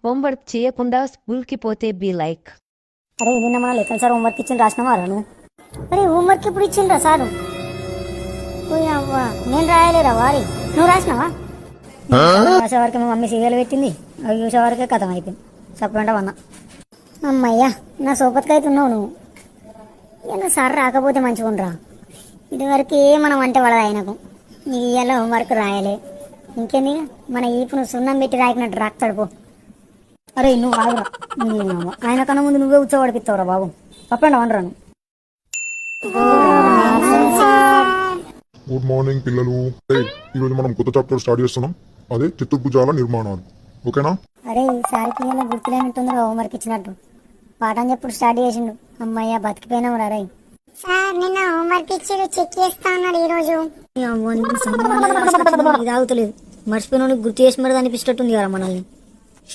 Homework చేయకుండా స్కూల్కి పోతే బీ లైక్. అరే నిన్న మన లెక్కలు సార్ హోంవర్క్ ఇచ్చింది రాసినావా నువ్వు? అరే హోంవర్క్ ఇప్పుడు ఇచ్చిండ్రా సారు? అవ్వా నేను రాయలేరా వారి? నువ్వు రాసినావా? రాసే వరకు మా మమ్మీ సీరియల్ పెట్టింది, అవి చూసే వరకే కథం అయిపోయింది. చెప్పండి అన్న అమ్మయ్యా నా సోపతికి అవుతున్నావు నువ్వు. ఇలా సార్ రాకపోతే మంచిగా ఉండరా. ఇదివరకే మనం అంటే పడదు ఆయనకు. నీకు ఇవాళ హోంవర్క్ రాయలే, ఇంకేంది మన ఈపు నువ్వు సున్నం పెట్టి రాకినట్టు రాస్తాడు పో. అరే నువ్వు ఆగురా, ఆయన కన్నా ముందు నువ్వే ఉచ్చబడిపిస్తావురా బాబు. చెప్పండి అనరాను. గుడ్ మార్నింగ్ పిల్లలు. ఈరోజు మనం కొత్త చాప్టర్ స్టార్ట్ చేస్తున్నాం, అదే చతుర్భుజాల నిర్మాణాలు. ఓకేనా? అరే సార్కి ఇలా గుర్తులేనట్టుందిరా హోంవర్క్ ఇచ్చినట్టు. పాఠం చెప్పుడు స్టార్ట్ చేసిండు. అమ్మయ్య బతికిపోయినాం రా. సార్ నిన్న హోంవర్క్ ఇచ్చి చెక్ చేస్తా అన్నాడు ఈ రోజు. ఇది ఆగుతలేదు, మర్చిపోయిన గుర్తు చేసి మరి అనిపించేటట్టుంది కదా మనల్ని.